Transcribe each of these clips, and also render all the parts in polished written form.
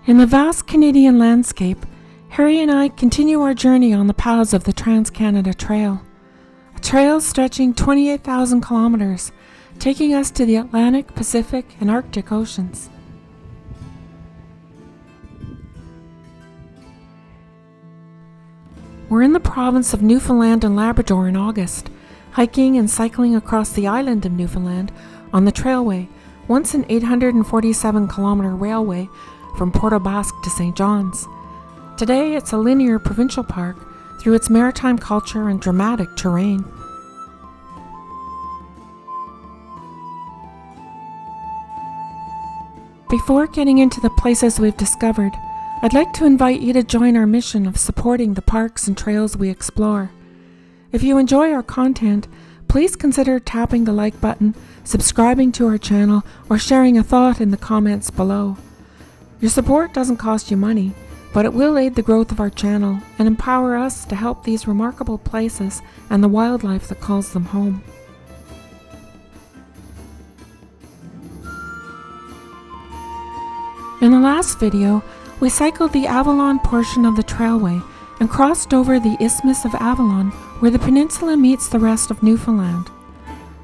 In the vast Canadian landscape, Harry and I continue our journey on the paths of the Trans-Canada Trail, a trail stretching 28,000 kilometers, taking us to the Atlantic, Pacific, and Arctic Oceans. We're in the province of Newfoundland and Labrador in August, hiking and cycling across the island of Newfoundland on the Trailway, once an 847-kilometer railway from Port aux Basques to St. John's. Today it's a linear provincial park through its maritime culture and dramatic terrain. Before getting into the places we've discovered, I'd like to invite you to join our mission of supporting the parks and trails we explore. If you enjoy our content, please consider tapping the like button, subscribing to our channel, or sharing a thought in the comments below. Your support doesn't cost you money, but it will aid the growth of our channel and empower us to help these remarkable places and the wildlife that calls them home. In the last video, we cycled the Avalon portion of the Trailway and crossed over the Isthmus of Avalon, where the peninsula meets the rest of Newfoundland.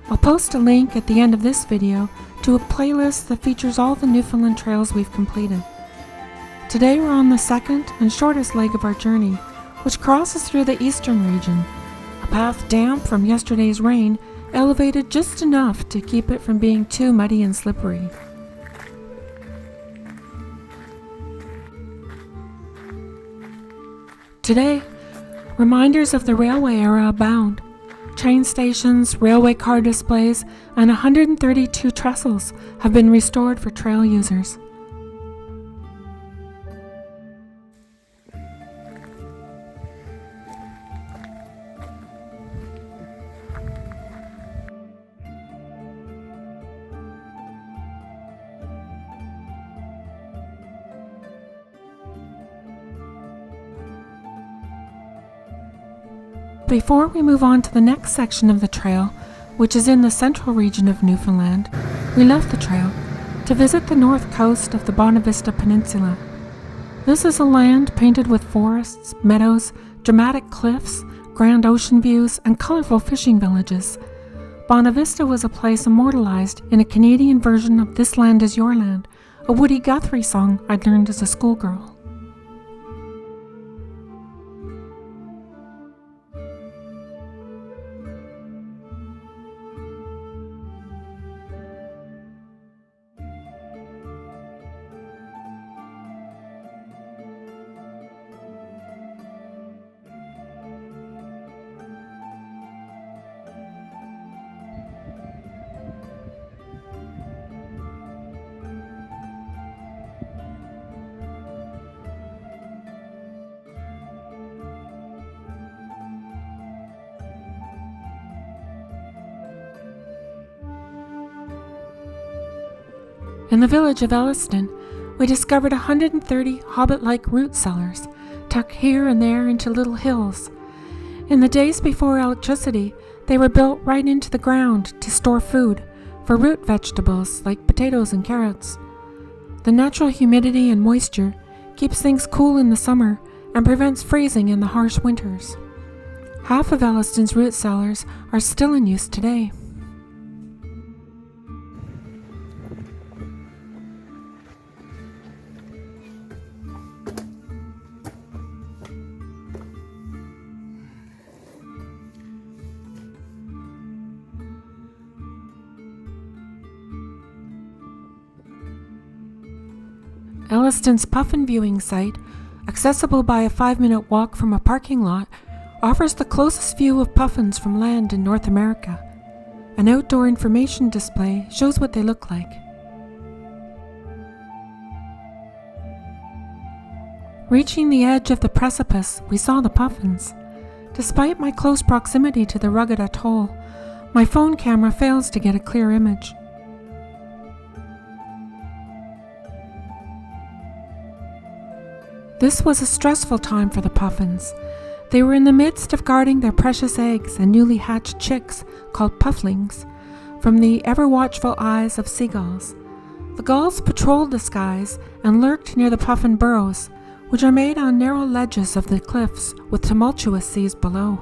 I'll post a link at the end of this video to a playlist that features all the Newfoundland trails we've completed. Today we're on the second and shortest leg of our journey, which crosses through the eastern region, a path damp from yesterday's rain, elevated just enough to keep it from being too muddy and slippery. Today, reminders of the railway era abound. Train stations, railway car displays, and 132 trestles have been restored for trail users. Before we move on to the next section of the trail, which is in the central region of Newfoundland, we left the trail to visit the north coast of the Bonavista Peninsula. This is a land painted with forests, meadows, dramatic cliffs, grand ocean views, and colorful fishing villages. Bonavista was a place immortalized in a Canadian version of This Land Is Your Land, a Woody Guthrie song I'd learned as a schoolgirl. In the village of Elliston, we discovered 130 hobbit-like root cellars, tucked here and there into little hills. In the days before electricity, they were built right into the ground to store food for root vegetables like potatoes and carrots. The natural humidity and moisture keeps things cool in the summer and prevents freezing in the harsh winters. Half of Elliston's root cellars are still in use today. Elliston's puffin viewing site, accessible by a 5-minute walk from a parking lot, offers the closest view of puffins from land in North America. An outdoor information display shows what they look like. Reaching the edge of the precipice, we saw the puffins. Despite my close proximity to the rugged atoll, my phone camera fails to get a clear image. This was a stressful time for the puffins. They were in the midst of guarding their precious eggs and newly hatched chicks, called pufflings, from the ever-watchful eyes of seagulls. The gulls patrolled the skies and lurked near the puffin burrows, which are made on narrow ledges of the cliffs with tumultuous seas below.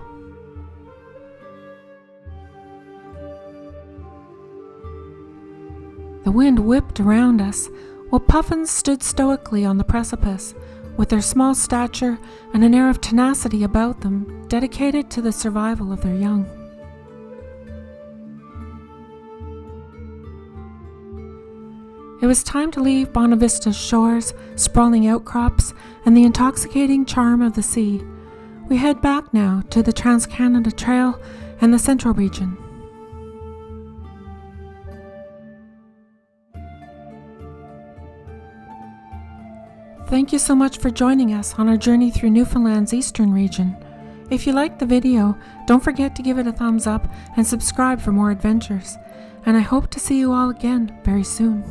The wind whipped around us, while puffins stood stoically on the precipice, with their small stature and an air of tenacity about them, dedicated to the survival of their young. It was time to leave Bonavista's shores, sprawling outcrops, and the intoxicating charm of the sea. We head back now to the Trans-Canada Trail and the Central region. Thank you so much for joining us on our journey through Newfoundland's eastern region. If you liked the video, don't forget to give it a thumbs up and subscribe for more adventures. And I hope to see you all again very soon.